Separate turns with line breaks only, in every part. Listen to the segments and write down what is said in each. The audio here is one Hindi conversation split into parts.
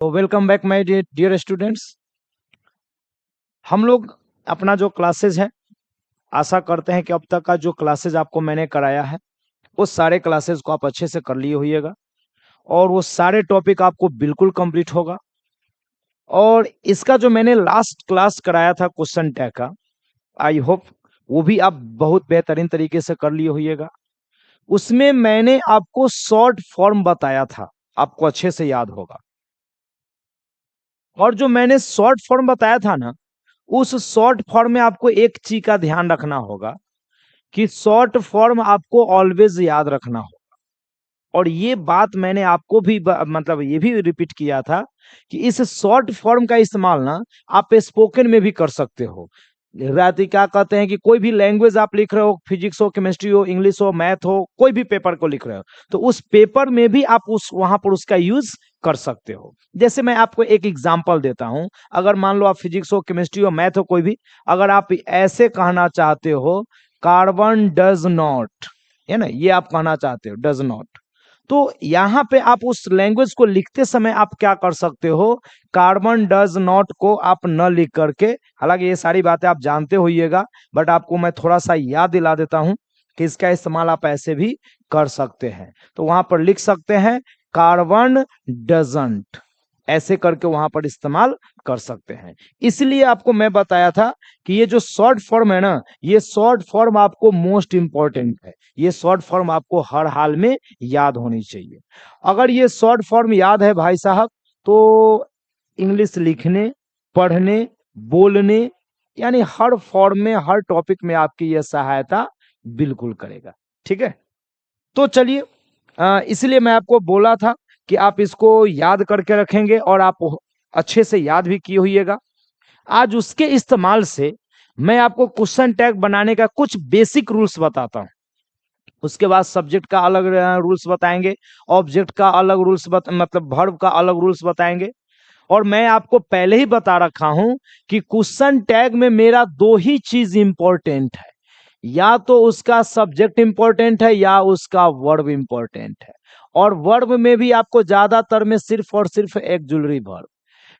तो welcome back my dear students. हम लोग अपना जो क्लासेज है, आशा करते हैं कि अब तक का जो क्लासेज आपको मैंने कराया है वो सारे क्लासेज को आप अच्छे से कर लिए होइएगा और वो सारे टॉपिक आपको बिल्कुल कंप्लीट होगा। और इसका जो मैंने लास्ट क्लास कराया था क्वेश्चन टैग का, आई होप वो भी आप बहुत बेहतरीन तरीके से कर लिए होइएगा। उसमें मैंने आपको शॉर्ट फॉर्म बताया था, आपको अच्छे से याद होगा। और जो मैंने शॉर्ट फॉर्म बताया था ना, उस शॉर्ट फॉर्म में आपको एक चीज का ध्यान रखना होगा कि शॉर्ट फॉर्म आपको ऑलवेज याद रखना होगा। और ये बात मैंने आपको भी मतलब ये भी रिपीट किया था कि इस शॉर्ट फॉर्म का इस्तेमाल ना आप स्पोकन में भी कर सकते हो। राती क्या कहते हैं कि कोई भी लैंग्वेज आप लिख रहे हो, फिजिक्स हो, केमिस्ट्री हो, इंग्लिश हो, मैथ हो, कोई भी पेपर को लिख रहे हो, तो उस पेपर में भी आप उस वहां पर उसका यूज कर सकते हो। जैसे मैं आपको एक एग्जांपल देता हूं। अगर मान लो आप फिजिक्स हो, केमिस्ट्री हो, मैथ हो, कोई भी, अगर आप ऐसे कहना चाहते हो कार्बन डज नॉट, है ना, ये आप कहना चाहते हो डज नॉट, तो यहां पे आप उस लैंग्वेज को लिखते समय आप क्या कर सकते हो, कार्बन डज नॉट को आप न लिख करके, हालांकि ये सारी बातें आप जानते होइएगा, बट आपको मैं थोड़ा सा याद दिला देता हूं कि इसका इस्तेमाल आप ऐसे भी कर सकते हैं। तो वहां पर लिख सकते हैं कार्बन डजंट, ऐसे करके वहां पर इस्तेमाल कर सकते हैं। इसलिए आपको मैं बताया था कि ये जो शॉर्ट फॉर्म है ना, ये शॉर्ट फॉर्म आपको मोस्ट इंपॉर्टेंट है। ये शॉर्ट फॉर्म आपको हर हाल में याद होनी चाहिए। अगर ये शॉर्ट फॉर्म याद है भाई साहब, तो इंग्लिश लिखने, पढ़ने, बोलने, यानी हर फॉर्म में, हर टॉपिक में आपकी यह सहायता बिल्कुल करेगा। ठीक है, तो चलिए, इसलिए मैं आपको बोला था कि आप इसको याद करके रखेंगे और आप अच्छे से याद भी किए होइएगा। आज उसके इस्तेमाल से मैं आपको क्वेश्चन टैग बनाने का कुछ बेसिक रूल्स बताता हूं। उसके बाद सब्जेक्ट का अलग रूल्स बताएंगे, ऑब्जेक्ट का अलग रूल्स मतलब वर्ब का अलग रूल्स बताएंगे। और मैं आपको पहले ही बता रखा हूं कि क्वेश्चन टैग में मेरा दो ही चीज इंपॉर्टेंट है, या तो उसका सब्जेक्ट इंपॉर्टेंट है या उसका वर्ब इंपॉर्टेंट है। और वर्ब में भी आपको ज्यादातर में सिर्फ और सिर्फ एक्जुलरी वर्ब,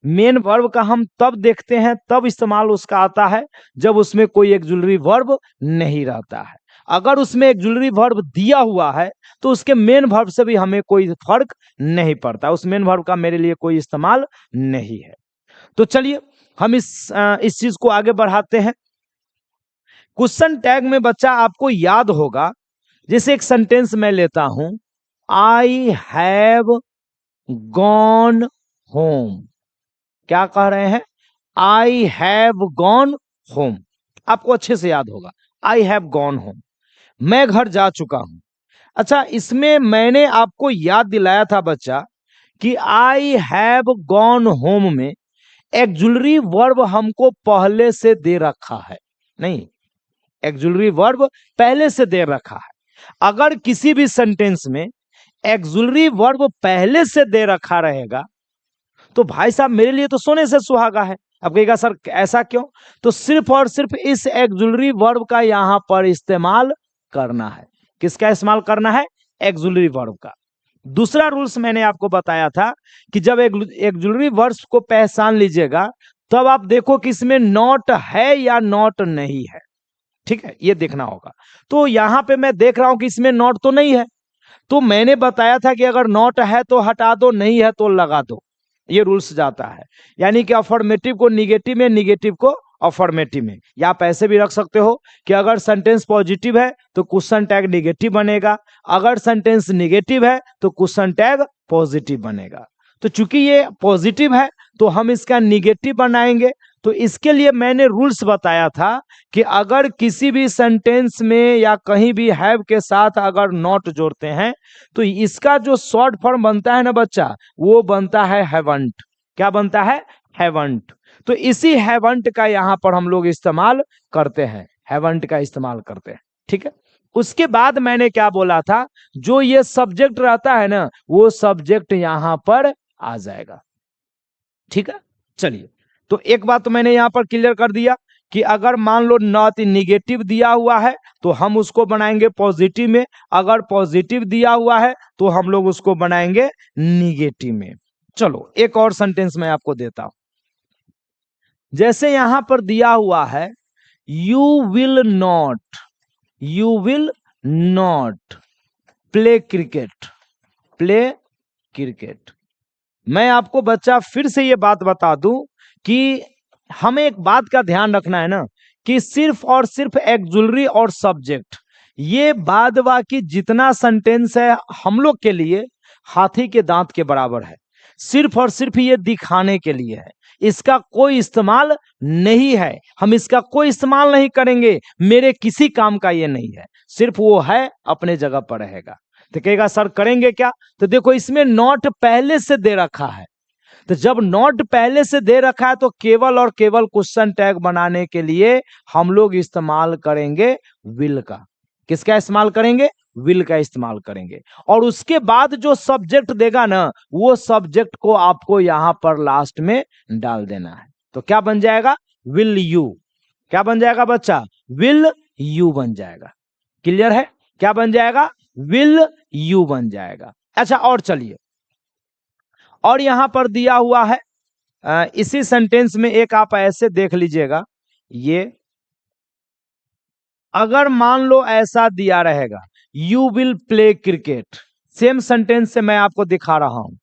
मेन वर्ब का हम तब देखते हैं, तब इस्तेमाल उसका आता है जब उसमें कोई एक्जुलरी वर्ब नहीं रहता है। अगर उसमें एक्जुलरी वर्ब दिया हुआ है तो उसके मेन वर्ब से भी हमें कोई फर्क नहीं पड़ता, उस मेन वर्ब का मेरे लिए कोई इस्तेमाल नहीं है। तो चलिए हम इस चीज को आगे बढ़ाते हैं। क्वेश्चन टैग में बच्चा आपको याद होगा, जैसे एक सेंटेंस मैं लेता हूं, आई हैव गॉन होम। क्या कह रहे हैं, आई हैव गॉन होम। आपको अच्छे से याद होगा, आई हैव गॉन होम, मैं घर जा चुका हूं। अच्छा, इसमें मैंने आपको याद दिलाया था बच्चा कि आई हैव गॉन होम में एक्जुलरी वर्ब हमको पहले से दे रखा है। नहीं, एक्जुलरी वर्ब पहले से दे रखा है। अगर किसी भी सेंटेंस में एक्जुलरी वर्ब पहले से दे रखा रहेगा तो भाई साहब मेरे लिए तो सोने से सुहागा है। अब कहेगा सर ऐसा क्यों, तो सिर्फ और सिर्फ इस एक्जुलरी वर्ब का यहां पर इस्तेमाल करना है। किसका इस्तेमाल करना है, एक्जुलरी वर्ब का। दूसरा रूल्स मैंने आपको बताया था कि जब एक्जुलरी वर्ब्स को पहचान लीजिएगा तब आप देखो कि इसमें नॉट है या नॉट नहीं है। ठीक है, ये देखना होगा। तो यहां पे मैं देख रहा हूं कि इसमें नॉट तो नहीं है, तो मैंने बताया था कि अगर नॉट है तो हटा दो, नहीं है तो लगा दो। ये रूल्स जाता है, यानी कि अफर्मेटिव को निगेटिव में, निगेटिव को अफर्मेटिव में। या आप ऐसे भी रख सकते हो कि अगर सेंटेंस पॉजिटिव है तो क्वेश्चन टैग निगेटिव बनेगा, अगर सेंटेंस निगेटिव है तो क्वेश्चन टैग पॉजिटिव बनेगा। तो चूंकि ये पॉजिटिव है तो हम इसका निगेटिव बनाएंगे। तो इसके लिए मैंने रूल्स बताया था कि अगर किसी भी सेंटेंस में या कहीं भी हैव के साथ अगर नॉट जोड़ते हैं तो इसका जो शॉर्ट फॉर्म बनता है ना बच्चा, वो बनता है हैवंट। क्या बनता है, हैवंट। तो इसी हैवंट का यहां पर हम लोग इस्तेमाल करते हैं, हैवंट का इस्तेमाल करते हैं। ठीक है, उसके बाद मैंने क्या बोला था, जो ये सब्जेक्ट रहता है ना, वो सब्जेक्ट यहां पर आ जाएगा। ठीक है, चलिए, तो एक बात तो मैंने यहां पर क्लियर कर दिया कि अगर मान लो नॉट निगेटिव दिया हुआ है तो हम उसको बनाएंगे पॉजिटिव में, अगर पॉजिटिव दिया हुआ है तो हम लोग उसको बनाएंगे निगेटिव में। चलो एक और सेंटेंस मैं आपको देता हूं। जैसे यहां पर दिया हुआ है you will not play cricket. Play cricket. मैं आपको बच्चा फिर से ये बात बता दूं कि हमें एक बात का ध्यान रखना है ना, कि सिर्फ और सिर्फ एक्जुलरी और सब्जेक्ट, ये बाद बाकी जितना सेंटेंस है हम लोग के लिए हाथी के दांत के बराबर है। सिर्फ और सिर्फ ये दिखाने के लिए है, इसका कोई इस्तेमाल नहीं है। हम इसका कोई इस्तेमाल नहीं करेंगे, मेरे किसी काम का ये नहीं है। सिर्फ वो है, अपने जगह पर रहेगा। तो कहेगा सर करेंगे क्या? तो देखो इसमें नॉट पहले से दे रखा है, तो जब नॉट पहले से दे रखा है तो केवल और केवल क्वेश्चन टैग बनाने के लिए हम लोग इस्तेमाल करेंगे विल का। किसका इस्तेमाल करेंगे? विल का इस्तेमाल करेंगे। और उसके बाद जो सब्जेक्ट देगा ना, वो सब्जेक्ट को आपको यहां पर लास्ट में डाल देना है। तो क्या बन जाएगा? Will you. क्या बन जाएगा बच्चा? विल यू बन जाएगा। क्लियर है? क्या बन जाएगा? विल यू बन जाएगा। अच्छा और चलिए, और यहां पर दिया हुआ है इसी सेंटेंस में एक आप ऐसे देख लीजिएगा, ये अगर मान लो ऐसा दिया रहेगा you will play cricket, same sentence से मैं आपको दिखा रहा हूं।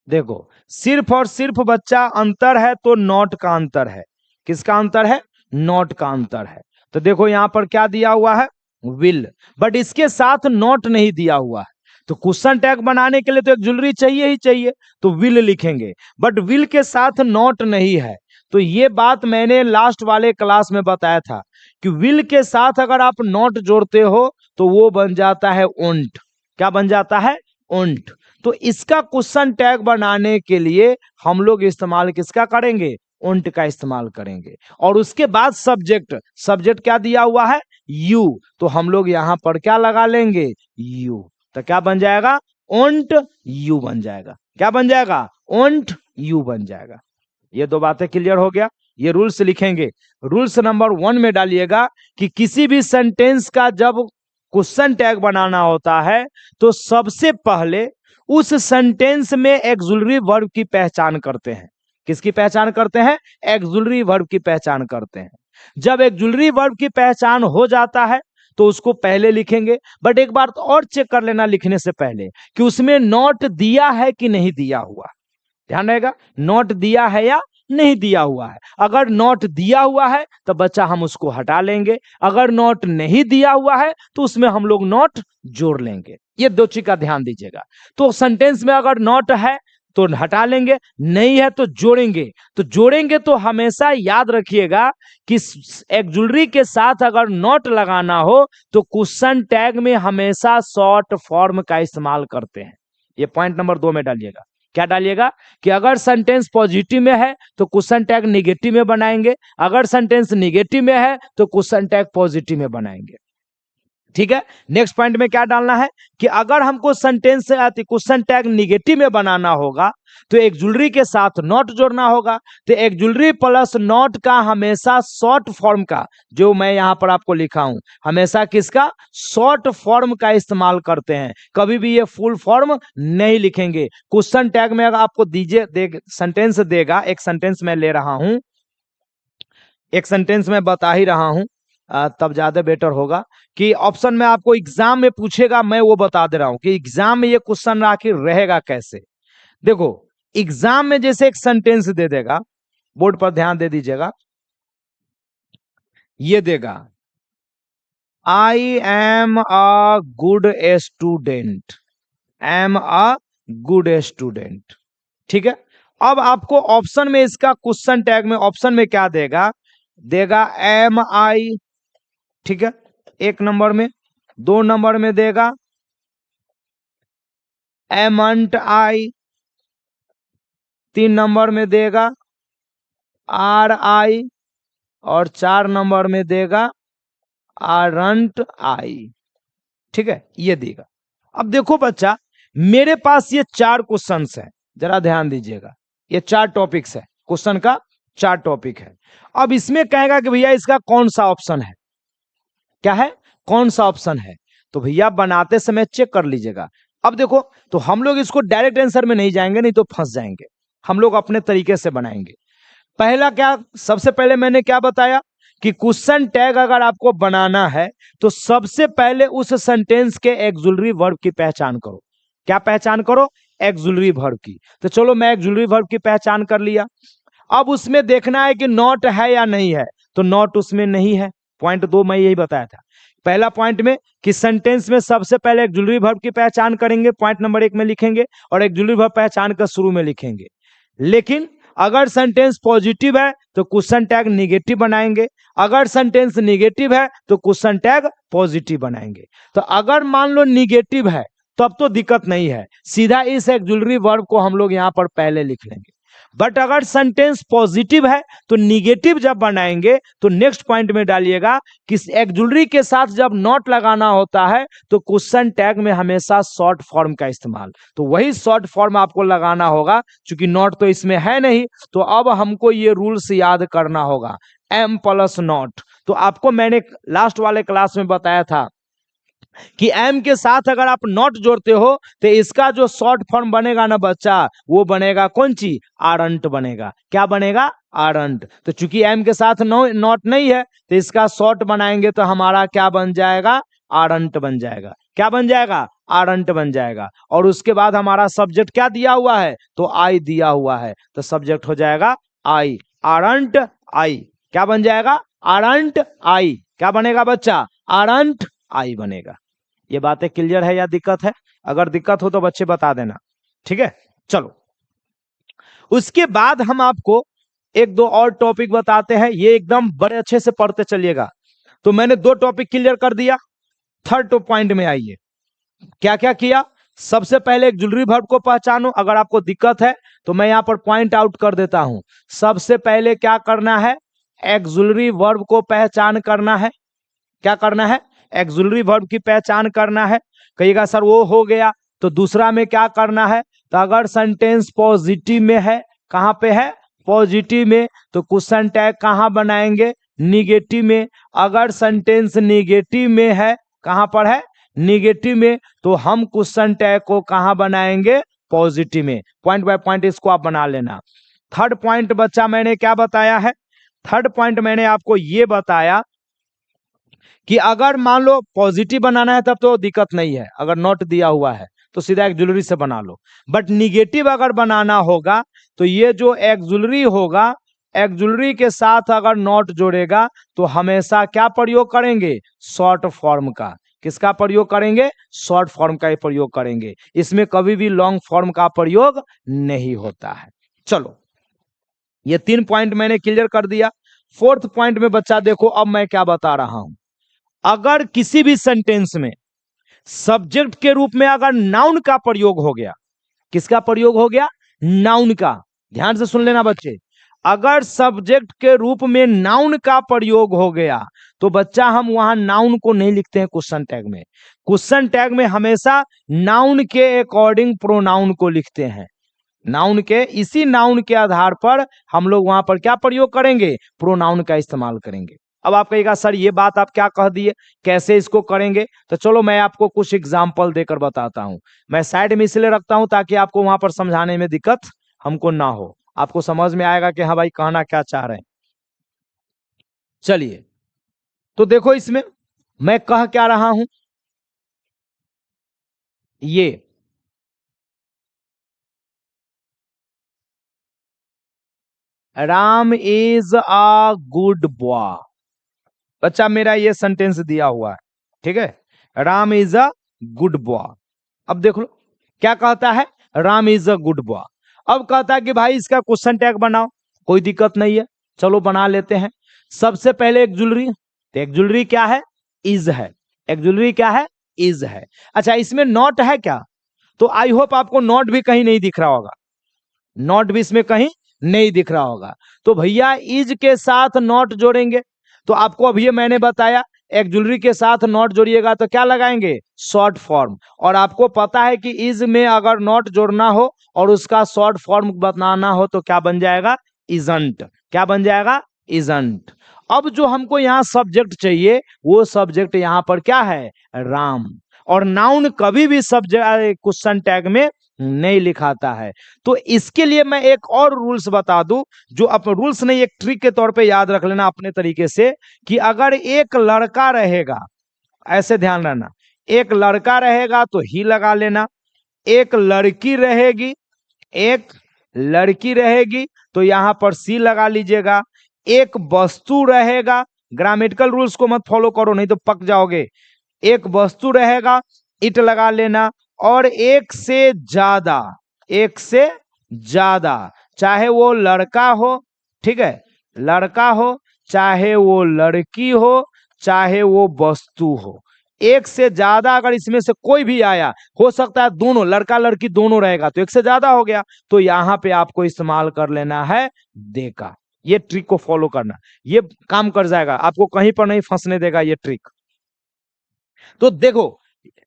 देखो सिर्फ और सिर्फ बच्चा अंतर है तो नॉट का अंतर है। किसका अंतर है? नॉट का अंतर है। तो देखो यहां पर क्या दिया हुआ है? विल, बट इसके साथ नॉट नहीं दिया हुआ है। तो क्वेश्चन टैग बनाने के लिए तो एक ज्वेलरी चाहिए ही चाहिए, तो विल लिखेंगे, बट विल के साथ नॉट नहीं है। तो ये बात मैंने लास्ट वाले क्लास में बताया था कि विल के साथ अगर आप नॉट जोड़ते हो तो वो बन जाता है ओंट। क्या बन जाता है? ओंट। तो इसका क्वेश्चन टैग बनाने के लिए हम लोग इस्तेमाल किसका करेंगे? ओंट का इस्तेमाल करेंगे। और उसके बाद सब्जेक्ट, सब्जेक्ट क्या दिया हुआ है? यू। तो हम लोग यहां पर क्या लगा लेंगे? यू। तो क्या बन जाएगा? ओंट यू बन जाएगा। क्या बन जाएगा? ओंट यू बन जाएगा। ये दो बातें क्लियर हो गया। ये रूल्स लिखेंगे। रूल्स नंबर 1 में डालिएगा कि किसी भी सेंटेंस का जब क्वेश्चन टैग बनाना होता है तो सबसे पहले उस सेंटेंस में एक्सुलरी वर्ब की पहचान करते हैं। किसकी पहचान करते हैं? एक्सुलरी वर्ब की पहचान करते हैं। जब एक्सुलरी वर्ब की पहचान हो जाता है तो उसको पहले लिखेंगे। बट एक बार तो और चेक कर लेना लिखने से पहले कि उसमें नॉट दिया है कि नहीं दिया हुआ। ध्यान रहेगा, नॉट दिया है या नहीं दिया हुआ है। अगर नॉट दिया हुआ है तो बच्चा हम उसको हटा लेंगे, अगर नॉट नहीं दिया हुआ है तो उसमें हम लोग नॉट जोड़ लेंगे। ये दो चीज का ध्यान दीजिएगा। तो सेंटेंस में अगर नॉट है तो हटा लेंगे, नहीं है तो जोड़ेंगे। तो जोड़ेंगे तो हमेशा याद रखिएगा कि एक्सुलरी के साथ अगर नॉट लगाना हो तो क्वेश्चन टैग में हमेशा शॉर्ट फॉर्म का इस्तेमाल करते हैं। ये पॉइंट नंबर 2 में डालिएगा। क्या डालिएगा? कि अगर सेंटेंस पॉजिटिव में है तो क्वेश्चन टैग निगेटिव में बनाएंगे, अगर सेंटेंस निगेटिव में है तो क्वेश्चन टैग पॉजिटिव में बनाएंगे। ठीक है। नेक्स्ट पॉइंट में क्या डालना है कि अगर हमको सेंटेंस क्वेश्चन टैग निगेटिव में बनाना होगा तो एक्सुलरी के साथ नॉट जोड़ना होगा। तो एक्सुलरी प्लस नॉट का हमेशा शॉर्ट फॉर्म का, जो मैं यहां पर आपको लिखा हूं, हमेशा किसका? शॉर्ट फॉर्म का इस्तेमाल करते हैं। कभी भी ये फुल फॉर्म नहीं लिखेंगे। क्वेश्चन टैग में अगर आपको सेंटेंस देगा, एक सेंटेंस में ले रहा हूं, एक सेंटेंस में बता ही रहा हूं, तब ज्यादा बेटर होगा कि ऑप्शन में आपको एग्जाम में पूछेगा, मैं वो बता दे रहा हूं कि एग्जाम में ये क्वेश्चन आखिर रहेगा कैसे। देखो एग्जाम में जैसे एक सेंटेंस दे देगा, बोर्ड पर ध्यान दे दीजिएगा, ये देगा I am a good student, am a good student. ठीक है। अब आपको ऑप्शन में इसका क्वेश्चन टैग में ऑप्शन में क्या देगा? देगा एम आई। ठीक है, 1 नंबर में। 2 नंबर में देगा एमंट आई। 3 नंबर में देगा आर आई। और 4 नंबर में देगा आरंट आई। ठीक है, ये देगा। अब देखो बच्चा, मेरे पास ये 4 क्वेश्चंस है, जरा ध्यान दीजिएगा। ये 4 टॉपिक्स है, क्वेश्चन का 4 टॉपिक है। अब इसमें कहेगा कि भैया इसका कौन सा ऑप्शन है, क्या है, कौन सा ऑप्शन है। तो भैया बनाते समय चेक कर लीजिएगा। अब देखो, तो हम लोग इसको डायरेक्ट आंसर में नहीं जाएंगे, नहीं तो फंस जाएंगे। हम लोग अपने तरीके से बनाएंगे। पहला क्या, सबसे पहले मैंने क्या बताया कि क्वेश्चन टैग अगर आपको बनाना है तो सबसे पहले उस सेंटेंस के एक्सुलरी वर्ब की पहचान करो। क्या पहचान करो? एक्सुलरी वर्ब की। तो चलो मैं एक्सुलरी वर्ब की पहचान कर लिया। अब उसमें देखना है कि नॉट है या नहीं है, तो नॉट उसमें नहीं है। पॉइंट 2 मैं यही बताया था पहला पॉइंट में कि सेंटेंस में सबसे पहले एक्सुलरी वर्ब की पहचान करेंगे, पॉइंट नंबर 1 में लिखेंगे, और एक्सुलरी वर्ब पहचान कर शुरू में लिखेंगे। लेकिन अगर सेंटेंस पॉजिटिव है तो क्वेश्चन टैग निगेटिव बनाएंगे, अगर सेंटेंस निगेटिव है तो क्वेश्चन टैग पॉजिटिव बनाएंगे। तो अगर मान लो निगेटिव है तब तो दिक्कत नहीं है, सीधा इस एक्सुलरी वर्ब को हम लोग यहां पर पहले लिख लेंगे। बट अगर सेंटेंस पॉजिटिव है तो निगेटिव जब बनाएंगे तो नेक्स्ट पॉइंट में डालिएगा कि एक्सुलरी के साथ जब नॉट लगाना होता है तो क्वेश्चन टैग में हमेशा शॉर्ट फॉर्म का इस्तेमाल, तो वही शॉर्ट फॉर्म आपको लगाना होगा। क्योंकि नॉट तो इसमें है नहीं, तो अब हमको ये रूल्स याद करना होगा, एम प्लस नॉट। तो आपको मैंने लास्ट वाले क्लास में बताया था कि एम के साथ अगर आप नॉट जोड़ते हो तो इसका जो शॉर्ट फॉर्म बनेगा ना बच्चा, वो बनेगा कौन सी? आरंट बनेगा। क्या बनेगा? आरंट। तो चूंकि एम के साथ नॉट नहीं है तो इसका शॉर्ट बनाएंगे तो हमारा क्या बन जाएगा? आरंट बन जाएगा। क्या बन जाएगा? आरंट बन जाएगा। और उसके बाद हमारा सब्जेक्ट क्या दिया हुआ है? तो आई दिया हुआ है, तो सब्जेक्ट हो जाएगा आई, आरंट आई। क्या बन जाएगा? आरंट आई। क्या बनेगा बच्चा? आरंट आई बनेगा। ये बातें क्लियर है या दिक्कत है? अगर दिक्कत हो तो बच्चे बता देना, ठीक है। चलो उसके बाद हम आपको एक दो और टॉपिक बताते हैं, ये एकदम बड़े अच्छे से पढ़ते चलिएगा। तो मैंने 2 टॉपिक क्लियर कर दिया। थर्ड पॉइंट में आइए, क्या क्या किया। सबसे पहले एक्सुलरी वर्ब को पहचानो, अगर आपको दिक्कत है तो मैं यहां पर पॉइंट आउट कर देता हूं। सबसे पहले क्या करना है? एक्सुलरी वर्ब को पहचान करना है। क्या करना है? एक्सुलरी वर्ब की पहचान करना है। कहिएगा सर वो हो गया, तो दूसरा में क्या करना है? तो अगर सेंटेंस पॉजिटिव में है, कहां पे है? पॉजिटिव में, तो क्वेश्चन टैग कहां बनाएंगे? निगेटिव में। अगर सेंटेंस निगेटिव में है, कहां पर है? निगेटिव में, तो हम क्वेश्चन टैग को कहां बनाएंगे? पॉजिटिव में। पॉइंट बाय पॉइंट इसको आप बना लेना। थर्ड पॉइंट बच्चा मैंने क्या बताया है? थर्ड पॉइंट मैंने आपको ये बताया कि अगर मान लो पॉजिटिव बनाना है तब तो दिक्कत नहीं है, अगर नॉट दिया हुआ है तो सीधा एक्सुलरी से बना लो। बट निगेटिव अगर बनाना होगा तो ये जो एक्सुलरी होगा, एक्सुलरी के साथ अगर नॉट जोड़ेगा तो हमेशा क्या प्रयोग करेंगे? शॉर्ट फॉर्म का। किसका प्रयोग करेंगे? शॉर्ट फॉर्म का ही प्रयोग करेंगे। इसमें कभी भी लॉन्ग फॉर्म का प्रयोग नहीं होता है। चलो ये 3 पॉइंट मैंने क्लियर कर दिया। फोर्थ पॉइंट में बच्चा देखो अब मैं क्या बता रहा हूं। अगर किसी भी सेंटेंस में सब्जेक्ट के रूप में अगर नाउन का प्रयोग हो गया, किसका प्रयोग हो गया? नाउन का। ध्यान से सुन लेना बच्चे, अगर सब्जेक्ट के रूप में नाउन का प्रयोग हो गया तो बच्चा हम वहां नाउन को नहीं लिखते हैं क्वेश्चन टैग में। क्वेश्चन टैग में हमेशा नाउन के अकॉर्डिंग प्रोनाउन को लिखते हैं। नाउन के, इसी नाउन के आधार पर हम लोग वहां पर क्या प्रयोग करेंगे? प्रोनाउन का इस्तेमाल करेंगे। अब आप कहिएगा सर ये बात आप क्या कह दिए, कैसे इसको करेंगे? तो चलो मैं आपको कुछ एग्जाम्पल देकर बताता हूं। मैं साइड में इसलिए रखता हूं ताकि आपको वहां पर समझाने में दिक्कत हमको ना हो, आपको समझ में आएगा कि हाँ भाई कहना क्या चाह रहे हैं। चलिए तो देखो इसमें मैं कह क्या रहा हूं, ये Ram is a good boy. बच्चा मेरा ये सेंटेंस दिया हुआ है, ठीक है। Ram is a good boy. अब देख लो क्या कहता है, Ram is a good boy. अब कहता है कि भाई इसका क्वेश्चन टैग बनाओ। कोई दिक्कत नहीं है, चलो बना लेते हैं। सबसे पहले एक्सुलरी, तो एक्सुलरी क्या है? इज है। एक्सुलरी क्या है? इज है। अच्छा इसमें नॉट है क्या? तो आई होप आपको नॉट भी कहीं नहीं दिख रहा होगा, नॉट भी इसमें कहीं नहीं दिख रहा होगा। तो भैया इज के साथ नॉट जोड़ेंगे, तो आपको अभी मैंने बताया एक्सुलरी के साथ नॉट जोड़िएगा तो क्या लगाएंगे? Short form. और आपको पता है कि इज में अगर नॉट जोड़ना हो और उसका शॉर्ट फॉर्म बनाना हो तो क्या बन जाएगा? इजंट। क्या बन जाएगा? इजंट। अब जो हमको यहाँ सब्जेक्ट चाहिए वो सब्जेक्ट यहाँ पर क्या है? राम। और नाउन कभी भी सब्जेक्ट क्वेश्चन टैग में नहीं लिखाता है। तो इसके लिए मैं एक और रूल्स बता दूं, जो आप रूल्स नहीं, एक ट्रिक के तौर पे याद रख लेना अपने तरीके से, कि अगर एक लड़का रहेगा, ऐसे ध्यान रखना, एक लड़का रहेगा तो ही लगा लेना, एक लड़की रहेगी, एक लड़की रहेगी तो यहां पर सी लगा लीजिएगा, एक वस्तु रहेगा, ग्रामेटिकल रूल्स को मत फॉलो करो नहीं तो पक जाओगे, एक वस्तु रहेगा, इट लगा लेना, और एक से ज्यादा, एक से ज्यादा, चाहे वो लड़का हो, ठीक है, लड़का हो, चाहे वो लड़की हो, चाहे वो वस्तु हो, एक से ज्यादा अगर इसमें से कोई भी आया, हो सकता है दोनों, लड़का लड़की दोनों रहेगा तो एक से ज्यादा हो गया, तो यहां पे आपको इस्तेमाल कर लेना है दे का। ये ट्रिक को फॉलो करना, ये काम कर जाएगा, आपको कहीं पर नहीं फंसने देगा ये ट्रिक। तो देखो,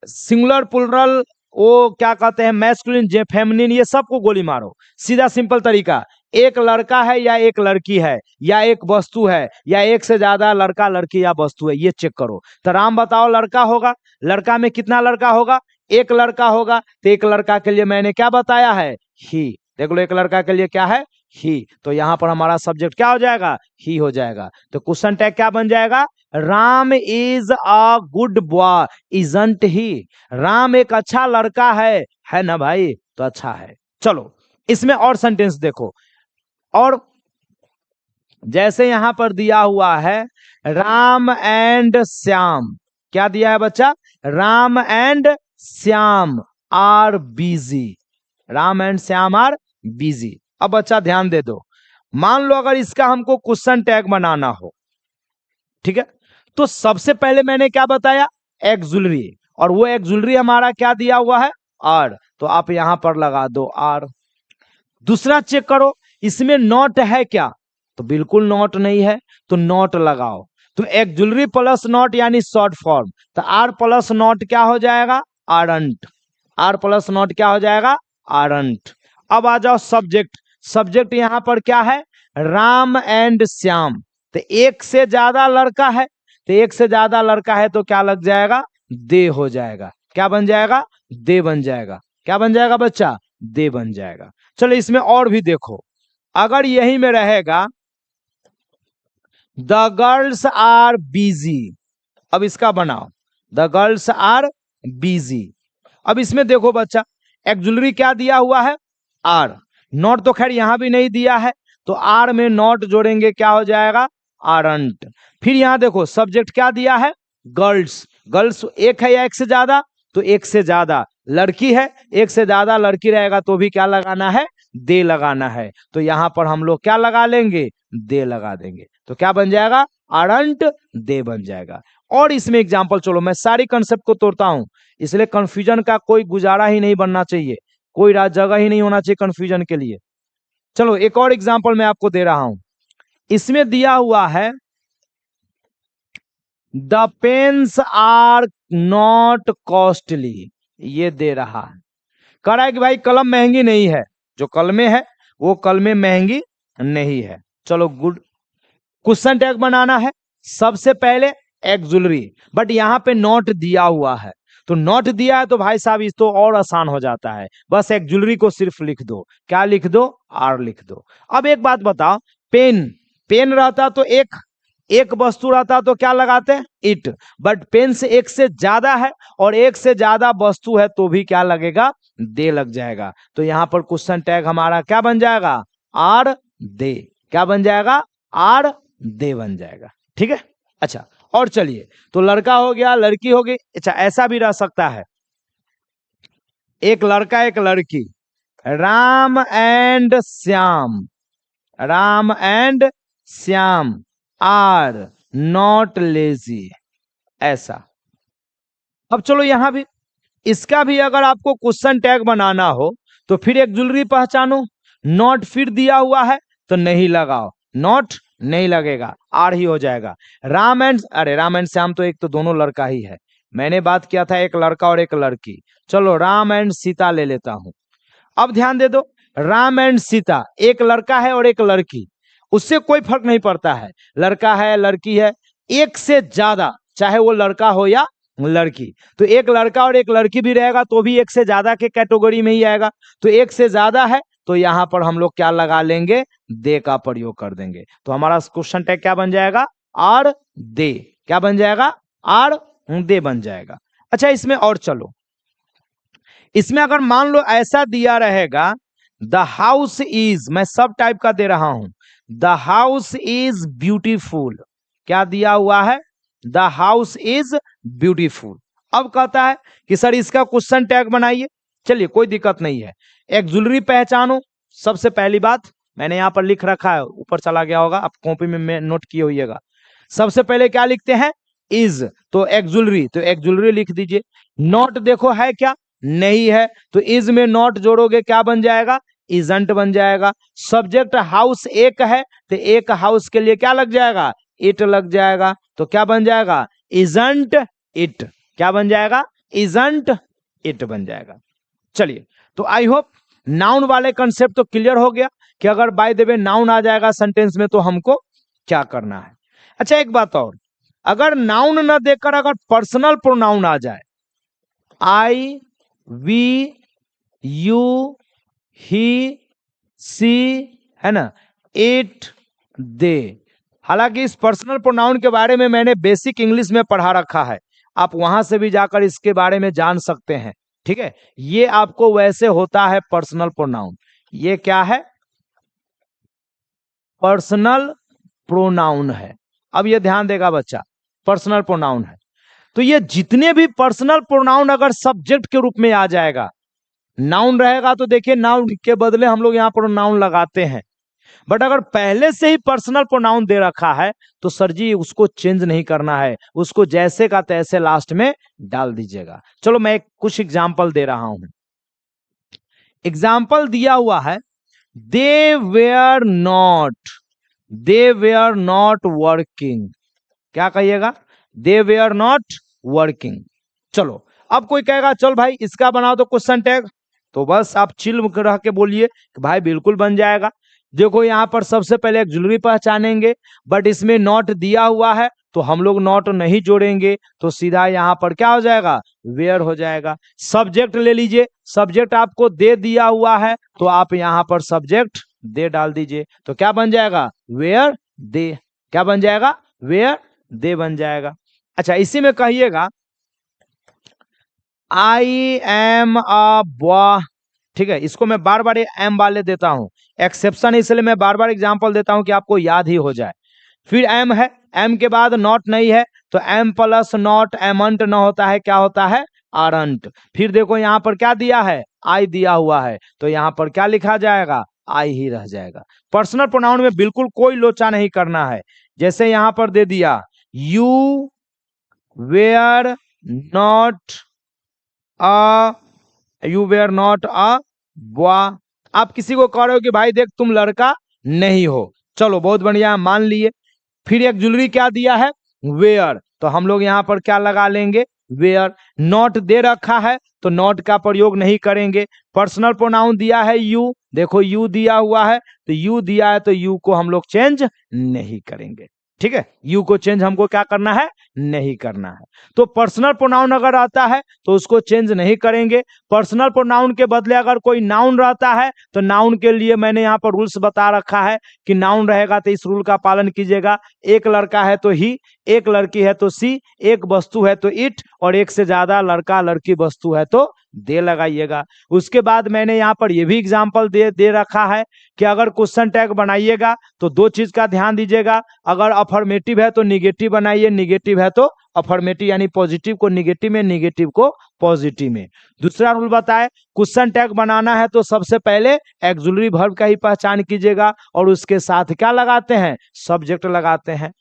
सिंगुलर प्लुरल, वो क्या कहते हैं, मैस्कुलिन फेमिनिन, ये सबको गोली मारो, सीधा सिंपल तरीका, एक लड़का है या एक लड़की है या एक वस्तु है या एक से ज्यादा लड़का लड़की या वस्तु है, ये चेक करो। तो राम बताओ, लड़का होगा, लड़का में कितना लड़का होगा, एक लड़का होगा, तो एक लड़का के लिए मैंने क्या बताया है, ही। देख लो, एक लड़का के लिए क्या है, ही, तो यहां पर हमारा सब्जेक्ट क्या हो जाएगा, ही हो जाएगा। तो क्वेश्चन टैग क्या बन जाएगा, Ram is a good boy isn't he, Ram एक अच्छा लड़का है ना भाई, तो अच्छा है। चलो इसमें और सेंटेंस देखो, और जैसे यहां पर दिया हुआ है राम एंड श्याम, क्या दिया है बच्चा, Ram and Shyam are busy, Ram and Shyam are busy. अब बच्चा ध्यान दे दो, मान लो अगर इसका हमको क्वेश्चन टैग बनाना हो, ठीक है, तो सबसे पहले मैंने क्या बताया, एक्सुलरी, और वो एक्सुलरी हमारा क्या दिया हुआ है, आर, तो आप यहां पर लगा दो आर। दूसरा चेक करो, इसमें नॉट है क्या, तो बिल्कुल नॉट नहीं है, तो नॉट लगाओ। तो एक्सुलरी प्लस नॉट यानी शॉर्ट फॉर्म, तो आर प्लस नॉट क्या हो जाएगा, आरंट, आर प्लस नॉट क्या हो जाएगा, आरंट। अब आ जाओ सब्जेक्ट, सब्जेक्ट यहां पर क्या है, राम एंड श्याम, तो एक से ज्यादा लड़का है, तो एक से ज्यादा लड़का है तो क्या लग जाएगा, दे हो जाएगा, क्या बन जाएगा, दे बन जाएगा, क्या बन जाएगा बच्चा, दे बन जाएगा। चलो इसमें और भी देखो, अगर यही में रहेगा द गर्ल्स आर बिजी, अब इसका बनाओ, द गर्ल्स आर बिजी। अब इसमें देखो बच्चा, एक्सुलरी क्या दिया हुआ है, आर, नॉट तो खैर यहां भी नहीं दिया है, तो आर में नॉट जोड़ेंगे क्या हो जाएगा, आरंट। फिर यहां देखो सब्जेक्ट क्या दिया है, गर्ल्स, गर्ल्स एक है या एक से ज्यादा, तो एक से ज्यादा, लड़की है, एक से ज्यादा लड़की रहेगा तो भी क्या लगाना है, दे लगाना है, तो यहां पर हम लोग क्या लगा लेंगे, दे लगा देंगे, तो क्या बन जाएगा, आरंट दे बन जाएगा। और इसमें एग्जांपल, चलो मैं सारी कंसेप्ट को तोड़ता हूं, इसलिए कंफ्यूजन का कोई गुजारा ही नहीं बनना चाहिए, कोई जगह ही नहीं होना चाहिए कंफ्यूजन के लिए। चलो एक और एग्जांपल मैं आपको दे रहा हूं, इसमें दिया हुआ है the pens are not costly, ये दे रहा है, कह रहा है कि भाई कलम महंगी नहीं है, जो कलमें है वो कलमें महंगी नहीं है। चलो गुड, क्वेश्चन टैग बनाना है, सबसे पहले एक्सुलरी, बट यहां पे नॉट दिया हुआ है, तो नॉट दिया है तो भाई साहब इस तो और आसान हो जाता है, बस एक्सुलरी को सिर्फ लिख दो, क्या लिख दो, आर लिख दो। अब एक बात बताओ, पेन, पेन रहता तो एक वस्तु रहता तो क्या लगाते हैं, इट, बट पेन से एक से ज्यादा है और एक से ज्यादा वस्तु है तो भी क्या लगेगा, दे लग जाएगा, तो यहां पर क्वेश्चन टैग हमारा क्या बन जाएगा, आर दे, क्या बन जाएगा, आर दे बन जाएगा, ठीक है। अच्छा और चलिए, तो लड़का हो गया, लड़की हो गई, अच्छा ऐसा भी रह सकता है, एक लड़का एक लड़की, Ram and Shyam, Ram and Shyam are not lazy, ऐसा। अब चलो यहां भी, इसका भी अगर आपको क्वेश्चन टैग बनाना हो तो फिर एक्सुलरी पहचानो, नॉट फिर दिया हुआ है तो नहीं लगाओ, नॉट नहीं लगेगा, आर ही हो जाएगा। राम एंड, अरे राम एंड श्याम तो एक तो दोनों लड़का ही है, मैंने बात किया था एक लड़का और एक लड़की, चलो राम एंड सीता ले लेता हूं। अब ध्यान दे दो, राम एंड सीता, एक लड़का है और एक लड़की, उससे कोई फर्क नहीं पड़ता है, लड़का है लड़की है, एक से ज्यादा, चाहे वो लड़का हो या लड़की, तो एक लड़का और एक लड़की भी रहेगा तो भी एक से ज्यादा के कैटेगरी में ही आएगा। तो एक से ज्यादा है तो यहां पर हम लोग क्या लगा लेंगे, दे का प्रयोग कर देंगे। तो हमारा क्वेश्चन टैग क्या बन जाएगा, आर दे। क्या बन जाएगा, आर दे बन जाएगा। अच्छा इसमें और चलो, इसमें अगर मान लो ऐसा दिया रहेगा, द हाउस इज, मैं सब टाइप का दे रहा हूं, द हाउस इज ब्यूटीफुल। क्या दिया हुआ है, द हाउस इज ब्यूटीफुल। अब कहता है कि सर इसका क्वेश्चन टैग बनाइए। चलिए कोई दिक्कत नहीं है। एक्सुलरी पहचानो, सबसे पहली बात मैंने यहां पर लिख रखा है, ऊपर चला गया होगा, आप कॉपी में नोट किए होइएगा। सबसे पहले क्या लिखते हैं, इज, तो एक्सुलरी, तो एक्सुलरी लिख दीजिए। नॉट देखो है क्या, नहीं है, तो इज में नॉट जोड़ोगे क्या बन जाएगा, इजंट बन जाएगा। सब्जेक्ट हाउस एक है तो एक हाउस के लिए क्या लग जाएगा, इट लग जाएगा, तो क्या बन जाएगा, इजंट इट। क्या बन जाएगा, इजंट इट बन जाएगा। चलिए, तो आई होप नाउन वाले कंसेप्ट तो क्लियर हो गया कि अगर बाय द वे नाउन आ जाएगा सेंटेंस में तो हमको क्या करना है। अच्छा एक बात और, अगर नाउन न देकर अगर पर्सनल प्रोनाउन आ जाए, आई, वी, यू, ही, सी, है ना, इट, दे। हालांकि इस पर्सनल प्रोनाउन के बारे में मैंने बेसिक इंग्लिश में पढ़ा रखा है, आप वहां से भी जाकर इसके बारे में जान सकते हैं। ठीक है, ये आपको वैसे होता है पर्सनल प्रोनाउन। ये क्या है, पर्सनल प्रोनाउन है। अब ये ध्यान देगा बच्चा, पर्सनल प्रोनाउन है तो ये जितने भी पर्सनल प्रोनाउन अगर सब्जेक्ट के रूप में आ जाएगा, नाउन रहेगा तो देखिए नाउन के बदले हम लोग यहां पर नाउन लगाते हैं, बट अगर पहले से ही पर्सनल प्रोनाउन दे रखा है तो सर जी उसको चेंज नहीं करना है, उसको जैसे का तैसे लास्ट में डाल दीजिएगा। चलो मैं कुछ एग्जाम्पल दे रहा हूं। एग्जाम्पल दिया हुआ है, दे वेयर नॉट वर्किंग। क्या कहिएगा, दे वेयर नॉट वर्किंग। चलो अब कोई कहेगा चल भाई इसका बनाओ तो क्वेश्चन टैग, तो बस आप चिल रह के बोलिए कि भाई बिल्कुल बन जाएगा। देखो यहां पर सबसे पहले एक्सुलरी पहचानेंगे, बट इसमें नॉट दिया हुआ है तो हम लोग नॉट नहीं जोड़ेंगे, तो सीधा यहां पर क्या हो जाएगा, वेयर हो जाएगा। सब्जेक्ट ले लीजिए, सब्जेक्ट आपको दे दिया हुआ है तो आप यहां पर सब्जेक्ट दे डाल दीजिए, तो क्या बन जाएगा, वेयर दे। क्या बन जाएगा, वेयर दे बन जाएगा। अच्छा इसी में कहिएगा, आई एम अ बॉय। ठीक है, इसको मैं बार बार एम वाले देता हूं, एक्सेप्शन इसलिए मैं बार बार एग्जांपल देता हूं कि आपको याद ही हो जाए। फिर एम है, एम के बाद नॉट नहीं है तो एम प्लस नॉट एमंट न होता है, क्या होता है, आरंट। फिर देखो यहां पर क्या दिया है, आई दिया हुआ है तो यहां पर क्या लिखा जाएगा, आई ही रह जाएगा। पर्सनल प्रोनाउन में बिल्कुल कोई लोचा नहीं करना है। जैसे यहां पर दे दिया, you were not a boy. आप किसी को कह रहे हो कि भाई देख तुम लड़का नहीं हो, चलो बहुत बढ़िया मान लिए। फिर एक ज्वेलरी क्या दिया है, वेयर, तो हम लोग यहां पर क्या लगा लेंगे, वेयर। नॉट दे रखा है तो नॉट का प्रयोग नहीं करेंगे। पर्सनल प्रोनाउन दिया है यू, देखो यू दिया हुआ है तो यू दिया है तो यू को हम लोग चेंज नहीं करेंगे। ठीक है, यू को चेंज हमको क्या करना है, नहीं करना है। तो पर्सनल प्रोनाउन अगर आता है तो उसको चेंज नहीं करेंगे। पर्सनल प्रोनाउन के बदले अगर कोई नाउन रहता है तो नाउन के लिए मैंने यहाँ पर रूल्स बता रखा है कि नाउन रहेगा तो इस रूल का पालन कीजिएगा। एक लड़का है तो ही, एक लड़की है तो सी, एक वस्तु है तो इट, और एक से ज्यादा लड़का लड़की वस्तु है तो दे लगाइएगा। उसके बाद मैंने यहाँ पर यह भी एग्जाम्पल दे रखा है कि अगर क्वेश्चन टैग बनाइएगा तो दो चीज का ध्यान दीजिएगा, अगर अफर्मेटिव है तो निगेटिव बनाइए, निगेटिव है तो अफर्मेटिव, यानी पॉजिटिव को निगेटिव में, निगेटिव को पॉजिटिव में। दूसरा रूल बताए, क्वेश्चन टैग बनाना है तो सबसे पहले एक्सुलरी वर्ब का ही पहचान कीजिएगा और उसके साथ क्या लगाते हैं, सब्जेक्ट लगाते हैं।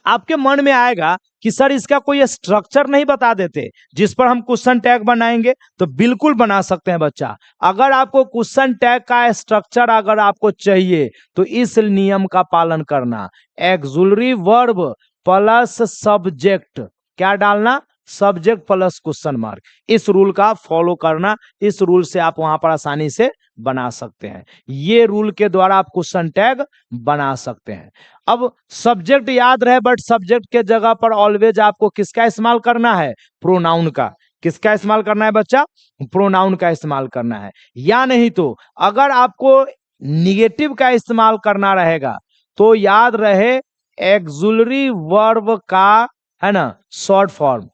आपके मन में आएगा कि सर इसका कोई स्ट्रक्चर नहीं बता देते जिस पर हम क्वेश्चन टैग बनाएंगे, तो बिल्कुल बना सकते हैं बच्चा। अगर आपको क्वेश्चन टैग का स्ट्रक्चर अगर आपको चाहिए तो इस नियम का पालन करना, एक्सुलरी वर्ब प्लस सब्जेक्ट, क्या डालना, सब्जेक्ट प्लस क्वेश्चन मार्क। इस रूल का फॉलो करना, इस रूल से आप वहां पर आसानी से बना सकते हैं। ये रूल के द्वारा आप क्वेश्चन टैग बना सकते हैं। अब सब्जेक्ट याद रहे, बट सब्जेक्ट के जगह पर ऑलवेज आपको किसका इस्तेमाल करना है? प्रोनाउन का। किसका इस्तेमाल करना है बच्चा? प्रोनाउन का इस्तेमाल करना है। या नहीं तो अगर आपको निगेटिव का इस्तेमाल करना रहेगा तो याद रहे एक्सुलरी वर्ब का, है ना, शॉर्ट फॉर्म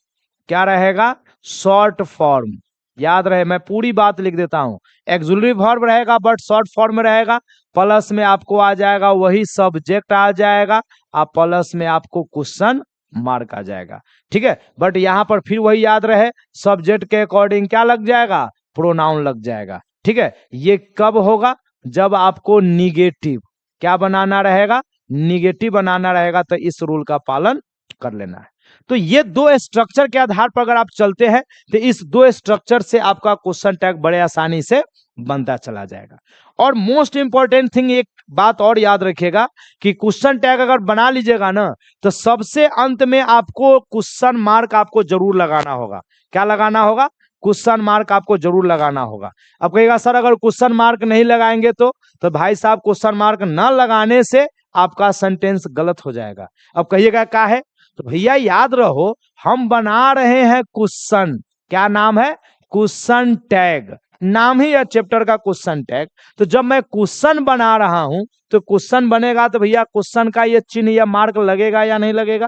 क्या रहेगा? Short form. याद रहे, मैं पूरी बात लिख देता हूं। एक्सुलरी वर्ब रहेगा बट शॉर्ट फॉर्म में रहेगा, प्लस में आपको आ जाएगा वही सब्जेक्ट आ जाएगा, आप प्लस में आपको क्वेश्चन मार्क आ जाएगा। ठीक है, बट यहां पर फिर वही याद रहे, सब्जेक्ट के अकॉर्डिंग क्या लग जाएगा? प्रोनाउन लग जाएगा। ठीक है, ये कब होगा? जब आपको निगेटिव क्या बनाना रहेगा? निगेटिव बनाना रहेगा, तो इस रूल का पालन कर लेना है। तो ये दो स्ट्रक्चर के आधार पर अगर आप चलते हैं तो इस दो स्ट्रक्चर से आपका क्वेश्चन टैग बड़े आसानी से बनता चला जाएगा। और मोस्ट इंपॉर्टेंट थिंग, एक बात और याद रखिएगा कि क्वेश्चन टैग अगर बना लीजिएगा ना, तो सबसे अंत में आपको क्वेश्चन मार्क आपको जरूर लगाना होगा। क्या लगाना होगा? क्वेश्चन मार्क आपको जरूर लगाना होगा। अब कहेगा सर अगर क्वेश्चन मार्क नहीं लगाएंगे तो भाई साहब क्वेश्चन मार्क न लगाने से आपका सेंटेंस गलत हो जाएगा। अब कहिएगा क्या है? तो भैया याद रहो, हम बना रहे हैं क्वेश्चन। क्या नाम है? Question tag. नाम ही है चैप्टर का क्वेश्चन टैग। तो जब मैं क्वेश्चन बना रहा हूं तो क्वेश्चन बनेगा तो भैया क्वेश्चन का ये चिन्ह या मार्क लगेगा या नहीं लगेगा?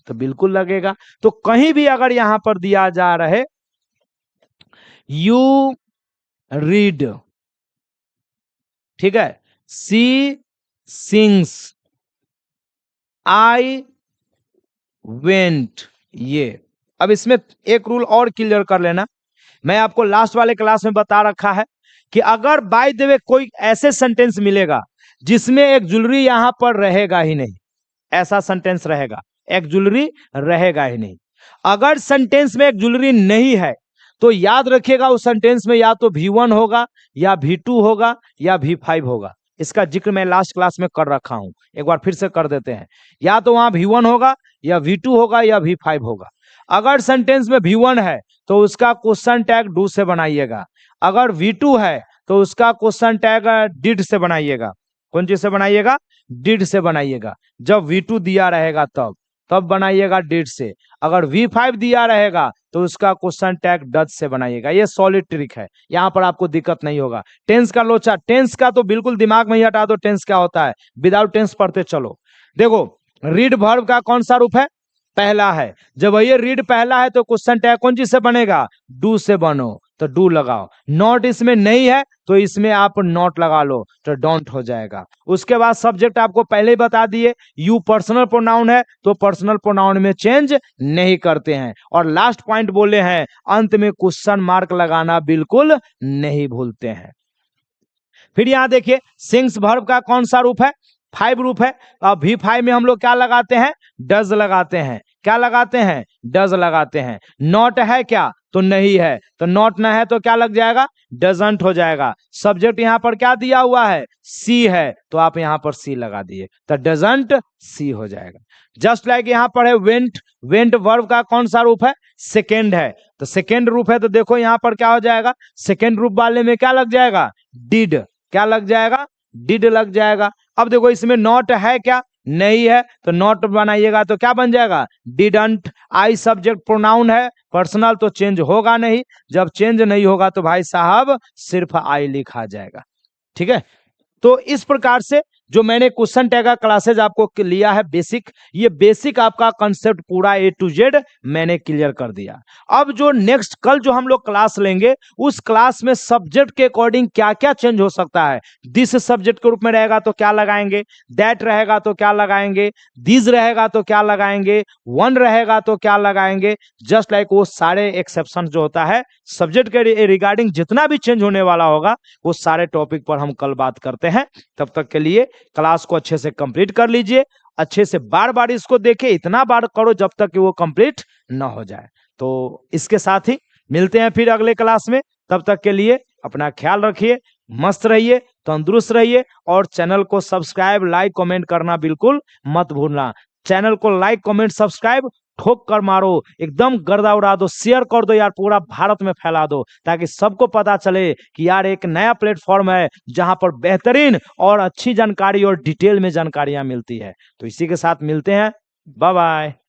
तो बिल्कुल लगेगा। तो कहीं भी अगर यहां पर दिया जा रहे यू रीड, ठीक है, सी सिंग्स, आई वेंट, ये अब इसमें एक रूल और क्लियर कर लेना। मैं आपको लास्ट वाले क्लास में बता रखा है कि अगर बाय द वे कोई ऐसे सेंटेंस मिलेगा जिसमें एक ज्वेलरी यहां पर रहेगा ही नहीं, ऐसा सेंटेंस रहेगा, एक ज्वेलरी रहेगा ही नहीं। अगर सेंटेंस में एक ज्वेलरी नहीं है तो याद रखिएगा उस सेंटेंस में या तो V1 होगा या V2 होगा या V5 होगा। इसका जिक्र मैं लास्ट क्लास में कर रखा हूं, एक बार फिर से कर देते हैं। या तो वहां V1 होगा या V2 होगा या V5 होगा। अगर सेंटेंस में V1 है तो उसका क्वेश्चन टैग डू से बनाइएगा। अगर V2 है तो उसका क्वेश्चन टैग डिड से बनाइएगा। कौन चीज से बनाइएगा? डिड से बनाइएगा। जब V2 दिया रहेगा तब बनाइएगा डिड से। अगर V5 दिया रहेगा तो उसका क्वेश्चन टैग डज से बनाइएगा। ये सॉलिड ट्रिक है, यहां पर आपको दिक्कत नहीं होगा। टेंस का लोचा, टेंस का तो बिल्कुल दिमाग में ही हटा दो, टेंस क्या होता है, विदाउट टेंस पढ़ते चलो। देखो, रीड वर्ब का कौन सा रूप है? पहला है। जब ये रीड पहला है तो क्वेश्चन टैग कौन चीज से बनेगा? डू से बनो, तो डू लगाओ। नॉट इसमें नहीं है तो इसमें आप नॉट लगा लो, तो डोंट हो जाएगा। उसके बाद सब्जेक्ट आपको पहले ही बता दिए, यू पर्सनल प्रोनाउन है तो पर्सनल प्रोनाउन में चेंज नहीं करते हैं। और लास्ट पॉइंट बोले हैं, अंत में क्वेश्चन मार्क लगाना बिल्कुल नहीं भूलते हैं। फिर यहां देखिए, सिंग्स वर्ब का कौन सा रूप है? 5 रूप है। अब V5 में हम लोग क्या लगाते हैं? डज लगाते हैं। क्या लगाते हैं? डज लगाते हैं। नॉट है क्या? तो नहीं है, तो नॉट ना है तो क्या लग जाएगा? डजंट हो जाएगा। सब्जेक्ट यहां पर क्या दिया हुआ है? सी है, तो आप यहां पर सी लगा दिए, तो डजंट सी हो जाएगा। जस्ट लाइक यहां पर है वेंट। वेंट वर्ब का कौन सा रूप है? सेकेंड है। तो सेकेंड रूप है तो देखो यहां पर क्या हो जाएगा? सेकेंड रूप वाले में क्या लग जाएगा? डिड। क्या लग जाएगा? डिड लग जाएगा। अब देखो इसमें नॉट है क्या? नहीं है, तो नॉट बनाइएगा तो क्या बन जाएगा? डिडंट। आई सब्जेक्ट प्रोनाउन है, पर्सनल तो चेंज होगा नहीं। जब चेंज नहीं होगा तो भाई साहब सिर्फ आई लिखा जाएगा। ठीक है, तो इस प्रकार से जो मैंने क्वेश्चन टैग का क्लासेज आपको लिया है बेसिक, ये बेसिक आपका कंसेप्ट पूरा A to Z मैंने क्लियर कर दिया। अब जो नेक्स्ट कल जो हम लोग क्लास लेंगे उस क्लास में सब्जेक्ट के अकॉर्डिंग क्या क्या चेंज हो सकता है। दिस सब्जेक्ट के रूप में रहेगा तो क्या लगाएंगे, दैट रहेगा तो क्या लगाएंगे, दिस रहेगा तो क्या लगाएंगे, वन रहेगा तो क्या लगाएंगे। जस्ट लाइक वो सारे एक्सेप्शन जो होता है सब्जेक्ट के रिगार्डिंग जितना भी चेंज होने वाला होगा वो सारे टॉपिक पर हम कल बात करते हैं। तब तक के लिए क्लास को अच्छे से कंप्लीट कर लीजिए, अच्छे से बार बार इसको देखें, इतना बार करो जब तक कि वो कंप्लीट ना हो जाए। तो इसके साथ ही मिलते हैं फिर अगले क्लास में। तब तक के लिए अपना ख्याल रखिए, मस्त रहिए, तंदुरुस्त रहिए और चैनल को सब्सक्राइब, लाइक, कमेंट करना बिल्कुल मत भूलना। चैनल को लाइक, कमेंट, सब्सक्राइब ठोक कर मारो, एकदम गर्दा उड़ा दो, शेयर कर दो यार, पूरा भारत में फैला दो, ताकि सबको पता चले कि यार एक नया प्लेटफॉर्म है जहां पर बेहतरीन और अच्छी जानकारी और डिटेल में जानकारियां मिलती है। तो इसी के साथ मिलते हैं, बाय बाय।